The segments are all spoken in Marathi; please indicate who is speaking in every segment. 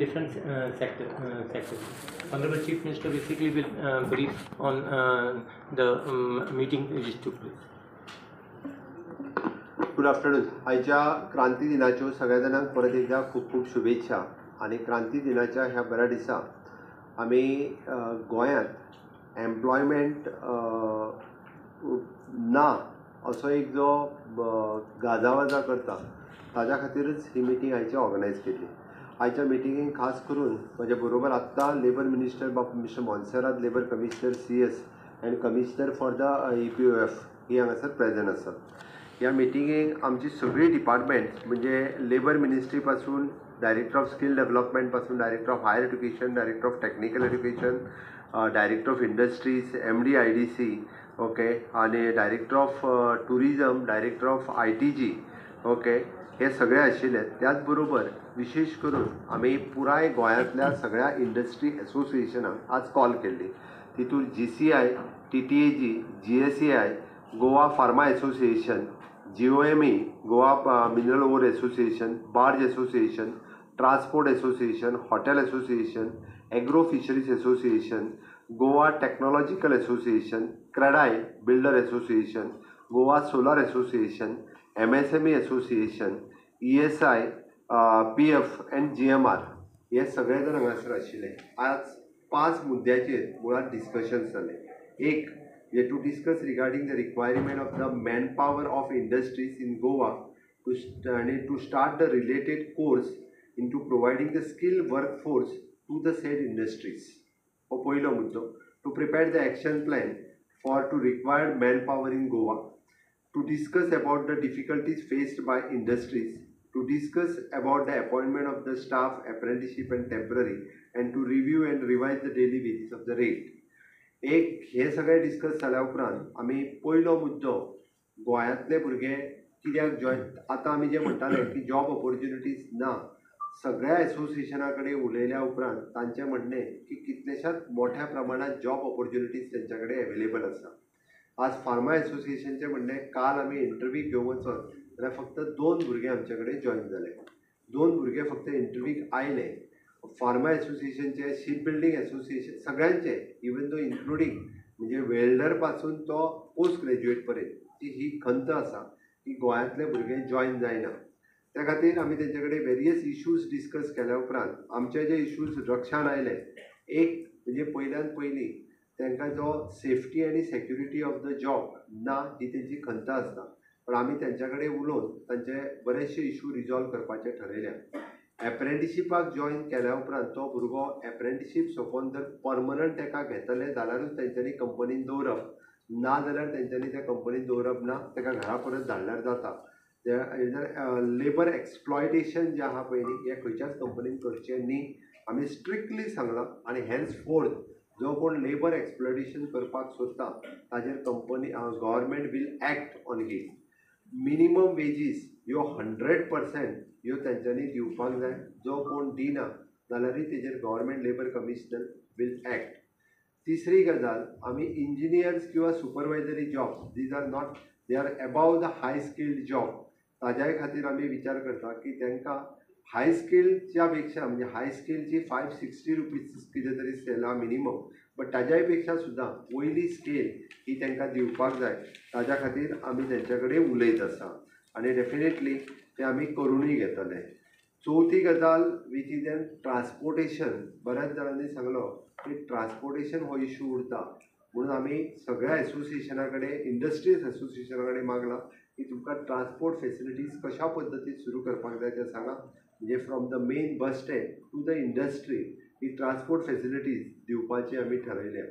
Speaker 1: different sectors. Honorable Chief Minister basically will brief on the meeting which took place.
Speaker 2: Good afternoon. आयच्या क्रांती दिनाच्यो सगळ्या जाणांक परत एकदा खूब खूब शुभेच्छा. आणि क्रांती दिनाच्या ह्या बऱ्या दिसा आमी गोंयांत एम्प्लॉयमेंट ना असो एक जो गाजावाजा करता ताज्या खातीरच ही मिटींग आयची ऑर्गनायज केल्ली. आयच्या मिटिंगेक खास करून म्हजे बरोबर आत्तां labour minister mister Monserrate, labour commissioner CS and commissioner for the EPOF ही हांगासर प्रेजंट आसात. ह्या मिटिंगेक आमची सगळी डिपार्टमेंट्स म्हणजे लेबर मिनिस्ट्री पासून, डायरेक्टर ऑफ स्किल डेव्हलपमेंट पासून, director of higher education, director of technical education, director of industries, MD IDC, okay, आणि director of tourism, director of ITG, okay, हे सगळे आशिल्ले. त्याच बरोबर विशेष करून आमी पुराय गोंयांतल्या सगळ्या इंडस्ट्री एसोसिएशनाक आज कॉल केल्ली. तितून GCI, TTAG, GSAI, Goa pharma association, GOME, Goa mineral ore association, barge association, transport association, hotel association, agro fisheries association, Goa technological association, CREDAI builder association, Goa solar association, MSME association, ESI, PF and GMR हे सगळे जण हांगासर आशिल्ले. आज 5 मुद्द्याचेर मुळात डिस्कशन्स जाले. एक, to discuss regarding the requirement of the manpower of industries in Goa to start the related course into providing the skilled workforce to the said industries. हो पहिलो मुद्दो. To prepare the action plan for to required manpower in Goa. To discuss about the difficulties faced by industries. To discuss about the appointment of the staff, apprenticeship and temporary, and to review and revise the daily wages of the rate. एक हे सगळे डिस्कस जाल्या उपरांत आमी पयलो मुद्दो गोंयांतले भुरगे कित्याक जॉयन आतां आमी जे म्हणटाले की जॉब ऑपॉर्च्युनिटीज ना, सगळ्या एसोसिएशना कडेन उलयल्या उपरांत तांचें म्हणणें की कितलेशाच मोठ्या प्रमाणात जॉब ऑपॉर्च्युनिटीज तेंच्या कडेन एवेलेबल आसा. आज फार्मा एसोसिएशनचें म्हणणें काल आमी इंटरव्यूक घेवंक वचत जाल्यार फक्त 2 भुरगे आमचे कडेन जॉयन जाले. 2 भुरगे फक्त इंटरव्यूक आयले. फार्मा एसोसिएशनचे, शिप बिल्डिंग एसोसिएशन सगळ्यांचे, इवन दो इन्क्लुडींग म्हणजे वेल्डर पासून तो पोस्ट ग्रॅज्युएट पर्यंत ही खंत आसा की गोंयांतले भुरगे जॉयन जायना. त्या खातीर आमी तेंचे कडेन वेरियस इश्यूज डिस्कस केल्या उपरांत आमचे जे इश्यूज लक्षांत आयले, एक म्हणजे पयल्यान पयली तांकां जो सेफ्टी आनी सेक्युरिटी ऑफ द जॉब ना ही तेंची खंत आसता. पण आमी तेंच्या कडेन उलोवन तांचे बरेचशे इश्यू रिजॉल्व करपाचें ठरयल्या. एप्रेंटिशिपाक जॉयन केल्या उपरांत तो भुरगो एप्रेंटिशीप सोंपोवन जर परमनंट ताका घेतले जाल्यारूच तेंच्यांनी कंपनीन दवरप, ना जाल्यार तेंच्यांनी त्या कंपनीन दवरप ना, ताका घरा परत धाडल्यार जाता. लेबर एक्सप्लॉयटेशन जें आहा पळय न्ही हें खंयच्याच कंपनीन करचें न्ही आमी स्ट्रिक्टली सांगलां. आनी हेन्स फोर्थ जो कोण लेबर एक्सप्लॉयटेशन करपाक सोदता ताजेर company government will act on it. Minimum wages ह्यो 100% ह्यो तेंच्यांनी दिवपाक जाय. जो कोण दिना जाल्यारूय तेजेर government labour commissioner will act. तिसरी गजाल, आमी इंजिनियर्स किंवा supervisory job these are not, they are above the high skilled job, ताज्याय खातीर आमी विचार करता की तांकां हाय स्किलच्या पेक्षा म्हणजे हाय स्किलची 560 रुपीज कितें तरी सेला मिनिमम, बट ताज्याय पेक्षा सुद्दां वयली स्केल ही तांकां दिवपाक जाय. ताज्या खातीर आमी तेंच्या कडेन उलयत आसा आनी डेफिनेटली ते आमी करूनय घेतले. चवथी गजाल वीच इज एन ट्रान्सपोर्टेशन. बऱ्याच जाणांनी सांगलो की ट्रान्सपोर्टेशन हो इश्यू उरता म्हणून आमी सगळ्या एसोसिएशना कडेन, इंडस्ट्रीज एसोसिएशना कडेन मागलां की तुमकां ट्रान्सपोर्ट फेसिलिटीज कशा पद्दतीन सुरू करपाक जाय तें सांगा. म्हणजे from the main bus stand to the industry ही ट्रान्सपोर्ट फेसिलिटीज दिवपाची आमी ठरयल्या.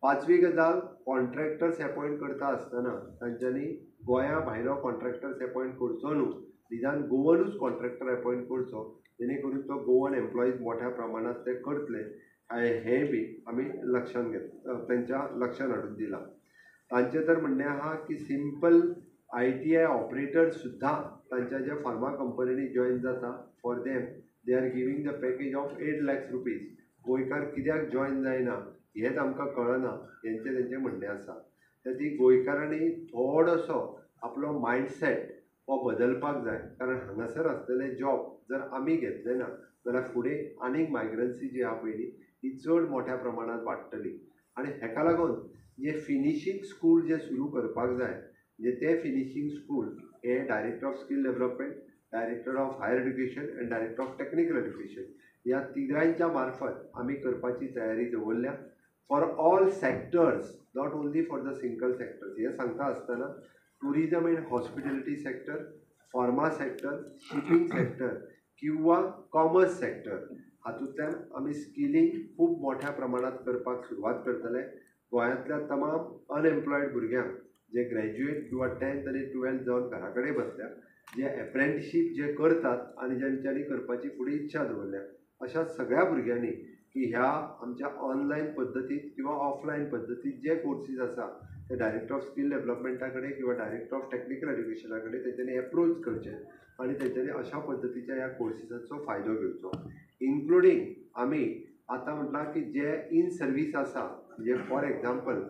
Speaker 2: 5वी गजाल, कॉन्ट्रॅक्टर्स अपॉयंट करता आसतना तांच्यांनी गोंया भायलो कॉन्ट्रॅक्टर्स अपॉयंट करचो न्हू, निदान गोवनूच कॉन्ट्रॅक्टर अपॉयंट करचो, जेणे करून तो गोवन एम्प्लॉईज मोठ्या प्रमाणात ते करतले हें बी आमी लक्षांत तेंच्या लक्षांत हाडून दिलां. तांचें तर म्हणणें आहा की सिंपल ITI ऑपरेटर्स सुद्दां तांच्या ज्या फार्मा कंपनीनी जॉयन जाता for them they are giving the package of 8 lakh rupees. गोंयकार कित्याक जॉयन जायना हेंच आमकां कळना हेंचें म्हणणें आसा. तर ती गोंयकारांनी थोडोसो आपलो मायंडसेट हो बदलपाक जाय, कारण हांगासर आसलेले जॉब जर आमी घेतले ना जाल्यार फुडें आनीक मायग्रन्सी जी आहा पयली ही चड मोठ्या प्रमाणांत वाडटली. आनी हेका लागून जे फिनिशींग स्कूल जे सुरू करपाक जाय, म्हणजे ते फिनिशींग स्कूल हे director of skill development, director of higher education and director of technical education ह्या तिगांच्या मार्फत आमी करपाची तयारी दवरल्या for all sectors, not only for the single sectors. हे सांगता आसतना tourism and hospitality sector, pharma sector, shipping sector किंवा कॉमर्स सेक्टर हातूंतल्यान आमी स्किलींग खूब मोठ्या प्रमाणांत करपाक सुरवात करतले. गोंयांतल्या तमाम अनएम्प्लॉयड भुरग्यांक जे ग्रॅज्युएट किंवा 10th आनी 12th जावन घरा कडेन बसल्या, जे एप्रेंटिशीप जे करतात आनी ज्यांच्यांनी करपाची फुडें इच्छा दवरल्या, अशा सगळ्या भुरग्यांनी की ह्या आमच्या ऑनलायन पद्दतींत किंवा ऑफलायन पद्दतींत जे कोर्सीस आसा ते डायरेक्टर ऑफ स्कील डेव्हलपमेंटा कडेन किंवा डायरेक्टर ऑफ टेक्निकल एड्युकेशना कडेन तेंच्यांनी एप्रोच करचें आनी तेंच्यांनी अशा पद्दतीच्या ह्या कोर्सीसाचो फायदो घेवचो. इन्क्लुडींग आमी आतां म्हटलां की जे इन सर्वीस आसा, म्हणजे फॉर एग्जाम्पल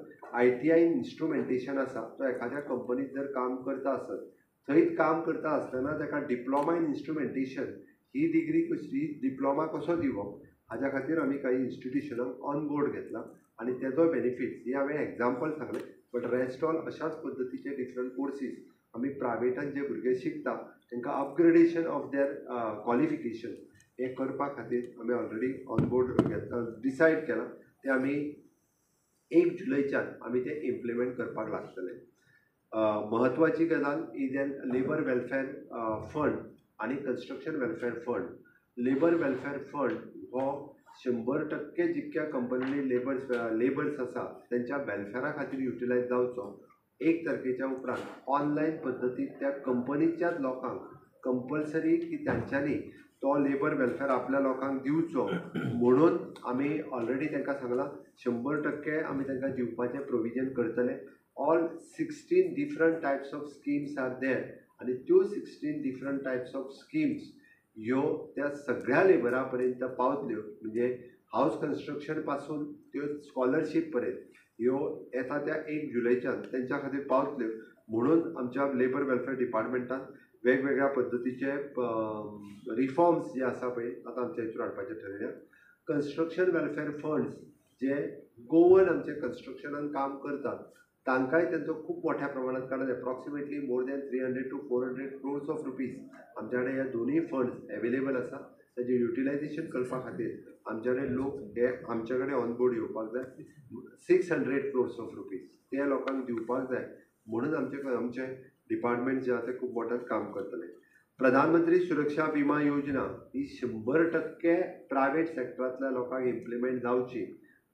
Speaker 2: ITI इन्स्ट्रुमेंटेशन आसा, तो एखाद्या कंपनीत जर काम करता आसत, थंयच काम करता आसतना ताका diploma in instrumentation he degree कशी, डिप्लोमा कसो दिवप हाज्या खातीर आमी काही इन्स्टिट्युशनांक ऑन बोर्ड घेतला आनी तेजो बेनिफिट्स ही हांवें एग्जाम्पल सांगलें. बट रेस्ट ऑल अशाच पद्दतीचे डिफरंट कोर्सीस आमी प्रायवेटान जे भुरगे शिकता तांकां अपग्रेडेशन ऑफ देयर क्वॉलिफिकेशन हे करपा खातीर आमी ऑलरेडी ऑन बोर्ड डिसायड केलां. ते आमी 1 जुलयच्यान आमी ते इम्प्लिमेंट करपाक लागतले. महत्वाची गजाल is an labour welfare fund आणि construction welfare fund. Labour welfare fund हो 100% जितक्या कंपनींनी लेबर्स आसा त्यांच्या वेलफेअरा खातीर युटिलायज जावचो. 1 तारखेच्या उपरांत ऑनलायन पद्दतीन त्या कंपनीच्याच लोकांक कंपल्सरी की तांच्यांनी तो लेबर वेलफेअर आपल्या लोकांक दिवचो म्हणून आमी ऑलरेडी तांकां सांगलां 100% आमी तांकां दिवपाचें प्रोविजन करतले. All 16 different types of schemes are there आनी त्यो 16 डिफरंट टायप्स ऑफ स्किम्स ह्यो त्या सगळ्या लेबरा पर्यंत पावतल्यो. म्हणजे हाऊस कन्स्ट्रक्शन पासून त्यो स्कॉलरशीप पर्यंत ह्यो येता त्या 1 जुलयच्यान तेंच्या खातीर पावतल्यो. म्हणून आमच्या लेबर वेलफेअर डिपार्टमेंटान वेगवेगळ्या पद्दतीचे रिफॉर्म्स जे आसा पळय आतां आमच्या हितून हाडपाचें ठरयल्या. कन्स्ट्रक्शन वेलफेअर फंड्स जे गोवन आमचे कन्स्ट्रक्शनान काम करतात तांकांय तेंचो खूब मोठ्या प्रमाणात कारण approximately more than 300 to 400 crores of rupees आमच्या कडेन ह्या दोनूय फंड्स एवेलेबल आसा. तेजें युटिलायझेशन करपा खातीर आमचे कडेन लोक हे आमचे कडेन ऑन बोर्ड येवपाक जाय. 600 crores ऑफ रुपीज ते लोकांक दिवपाक जाय म्हणून आमचे डिपार्टमेंट जे आसा ते खूब मोठ्यान काम करतले. प्रधानमंत्री सुरक्षा विमा योजना ही 100% प्रायवेट सेक्टरांतल्या लोकांक इम्प्लिमेंट जावची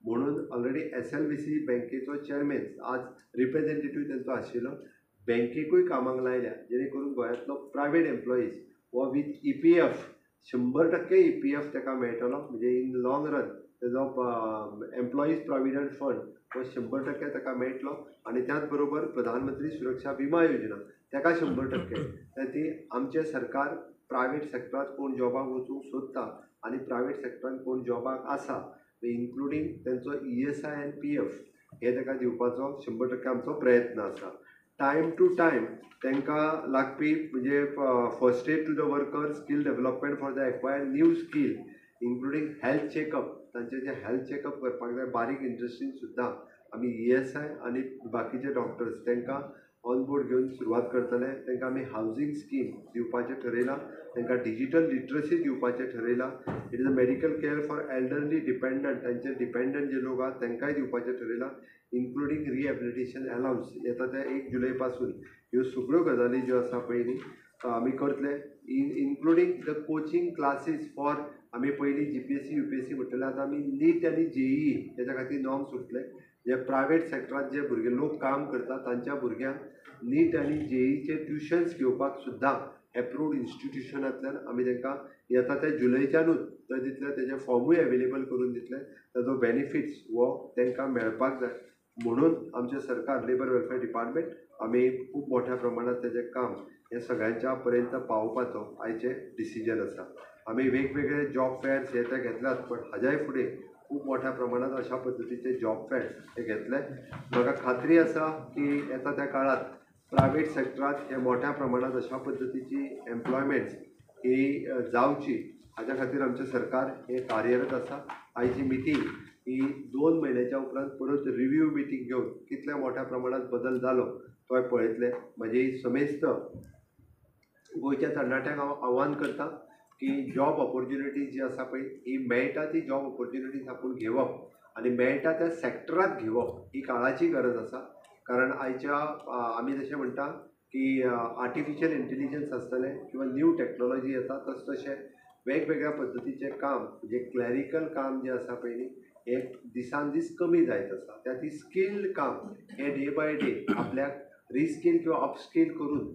Speaker 2: म्हणून ऑलरेडी SLVC बँकेचो चेअरमॅन आज रिप्रेझेंटेटिव्ह तेंचो आशिल्लो. बँकेकूय कामाक लायल्या जेणे करून गोंयांतलो प्रायवेट एम्प्लॉईज हो विथ EPF 100% EPF ताका मेळटलो. म्हणजे इन लॉंग रन तेजो एम्प्लॉईज प्रॉविडंट फंड हो 100% ताका मेळटलो. आनी त्याच बरोबर प्रधानमंत्री सुरक्षा विमा योजना ताका 100%. ती आमचे सरकार प्रायवेट सेक्टरांत कोण जॉबाक वचूंक सोदता आनी प्रायवेट सेक्टरांत कोण जॉबाक आसा इन्क्लुडींग तेंचो ESI आनी PF हे ताका दिवपाचो 100% आमचो प्रयत्न आसा. टायम टू टायम तांकां लागपी म्हणजे first aid to the worker, skill development for the acquired new skill including health checkup, तांचे जे हेल्थ चेकअप करपाक जाय बारीक इंडस्ट्रीन सुद्दां आमी ESI आनी बाकीचे डॉक्टर्स तांकां ऑन बोर्ड घेवन सुरवात करतले. तांकां आमी हावजींग स्कीम दिवपाचें ठरयलां. तांकां डिजिटल लिटरसी दिवपाचें ठरयलां. It is a medical care for elderly dependent, तांचे डिपेंडंट जे लोक आहात तांकांय दिवपाचें ठरयलां. इन्क्लुडींग रिहॅबिलिटेशन अलाउन्स येता त्या 1 जुलय पासून ह्यो सगळ्यो गजाली ज्यो आसा पळय न्ही आमी करतले. Including the coaching classes for आमी पयलीं GPSC UPSC म्हटलें आतां आमी नीट आनी JEE हेच्या खातीर नॉर्म सुटले. जे प्रायवेट सेक्टरांत जे भुरगे लोक काम करतात तांच्या भुरग्यांक नीट आनी JEEचे ट्युशन्स घेवपाक सुद्दां एप्रूव्ड इन्स्टिट्युशनांतल्यान आमी तांकां येता त्या जुलयच्यानूच थंय दितले. तेजे फॉर्मूय एवेलेबल करून दितले. ताजो बेनिफिट्स हो तांकां मेळपाक जाय म्हणून आमचें सरकार लेबर वेलफेअर डिपार्टमेंट आमी खूब मोठ्या प्रमाणात तेजें काम हे सगळ्यांच्या पर्यंत पावोवपाचो आयचें डिसिजन आसा. आमी वेगवेगळे जॉब फेअर्स हे ते घेतल्यात पण हाज्याय फुडें खूब मोठ्या प्रमाणात अशा पद्दतीचे जॉब फेअर हे घेतले. म्हाका खात्री आसा की येता त्या काळात प्रायव्हेट सेक्टरात हे मोठ्या प्रमाणात अशा पद्धतीची एम्प्लॉयमेंट्स ही जावची हाच्या खातीर आमचें सरकार हे कार्यरत आसा. आयची मिटींग ही 2 म्हयन्याच्या उपरांत परत रिव्ह्यू मिटींग घेवन कितल्या मोठ्या प्रमाणात बदल जालो तो पळयतले. म्हजी समेस्त गोंयच्या तरणाट्यांक हांव आव्हान करता की जॉब ऑपॉर्च्युनिटीज जी आसा पळय ही मेळटा ती जॉब ऑपॉर्च्युनिटीज आपूण घेवप आनी मेळटा त्या सेक्टरांत घेवप ही काळाची गरज आसा. कारण आयच्या आमी जशें म्हणटा की आर्टिफिशियल इंटेलिजन्स आसतलें किंवा न्यू टॅक्नोलॉजी येता तशें वेगवेगळ्या पद्दतीचें काम म्हणजे क्लॅरिकल काम जें आसा पळय न्ही हे दिसान दीस कमी जायत आसा. त्या ती स्किल्ड काम हे डे बाय डे आपल्याक रिस्कील किंवा अपस्कील करून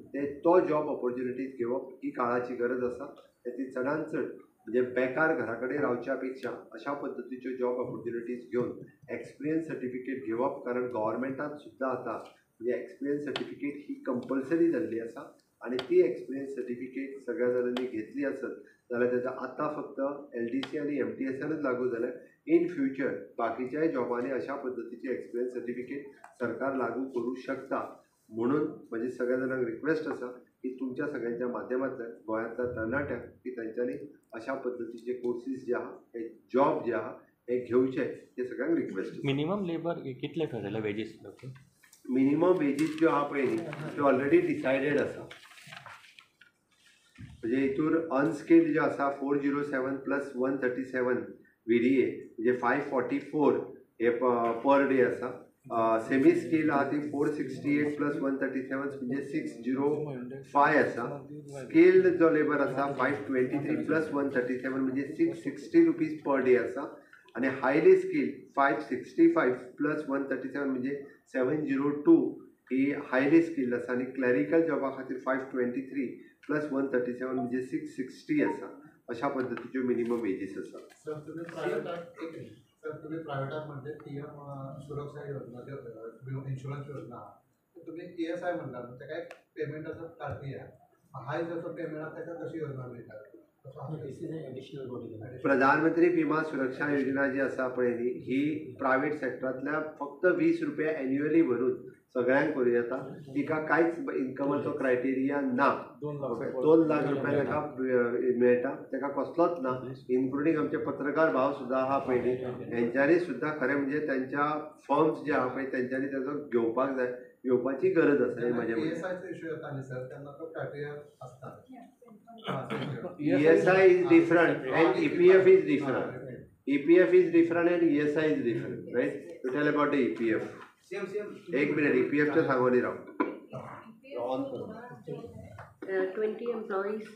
Speaker 2: तो जॉब ऑपॉर्च्युनिटीज घेवप ही काळाची गरज आसा. ती चडांत चड म्हणजे बेकार घरा कडेन रावच्या पेक्षा अशा पद्दतीच्यो जॉब ऑपॉर्च्युनिटीज घेवन एक्सपिरियन्स सर्टिफिकेट घेवप. कारण गव्हर्मेंटान सुद्दां आतां म्हणजे एक्सपिरियन्स सर्टिफिकेट ही कंपल्सरी जाल्ली आसा आनी ती एक्सपिरियन्स सर्टिफिकेट सगळ्या जाणांनी घेतली आसत जाल्यार तेजो आतां फक्त LDC आनी MTSनूच लागू जाल्यार इन फ्युचर बाकीच्याय जॉबांनी अशा पद्दतीची एक्सपिरियन्स सर्टिफिकेट सरकार लागू करूं शकता. म्हणून म्हजी सगळ्या जाणांक रिक्वेस्ट आसा की तुमच्या सगळ्यांच्या माध्यमांतल्यान गोंयांतल्या तरणाट्यांक की तांच्यांनी अशा पद्दतीचे कोर्सीस जे आहा हे जॉब जे आहा हे घेवचे ते सगळ्यांक रिक्वेस्ट.
Speaker 1: मिनिमम लेबर कितले ठरयला वेजीस?
Speaker 2: मिनिमम वेजीस ज्यो आहा पळय न्ही त्यो ऑलरेडी डिसायडेड आसा. म्हणजे हितूर अनस्किल्ड जो आसा 407 + 137 VDA म्हणजे 544 हे पर डे आसा. सेमी स्किल आहा ती 468 + 137 म्हणजे 605 आसा. स्किल्ड जो लेबर आसा 523 + 137 म्हणजे 660 रुपीज पर डे आसा. आणि हायली स्किल 565 + 137 म्हणजे 702 ही हायली स्किल्ड आसा. आणि क्लॅरिकल जॉबा खातीर 523 + 137 म्हणजे 660 आसा. अशा पद्दतीच्यो मिनिमम वेजीस आसा.
Speaker 3: सर तुम्ही प्रायव्हेटात म्हणजे PM सुरक्षा योजना इन्शुरन्स योजना तुम्ही ESI म्हणला ते काय पेमेंटाचं प्रक्रिया हाय जसं पेमेंट ताका कशी योजना मेळटा?
Speaker 2: प्रधानमंत्री विमा सुरक्षा योजना जी आसा पळय न्ही ही प्रायव्हेट सेक्टरांतल्या फक्त 20 रुपया एन्युअली भरून सगळ्यांक करूं येता. तिका कांयच इन्कमाचो क्रायटेरिया ना. 2 लाख रुपया ताका मेळटा. ताका कसलोच ना. इन्क्लुडींग आमचे पत्रकार भाव सुद्दां आहा पळय न्ही हेंच्यांनी सुद्दां खरें म्हणजे त्यांच्या फर्म्स जे आहा पळय तेंच्यांनी तेजो घेवपाक जाय. घेवपाची गरज आसा हे म्हाजें म्हणणें.
Speaker 3: ESIचो इश्यू येता न्ही सर तेन्ना तो क्रायटेरिया आसता.
Speaker 2: ESI is different and EPF is different. EPF is different and ESI is different, right? To tell about the EPF. एक मिनिट EPF चं सांगोनी राव.
Speaker 4: 20 employees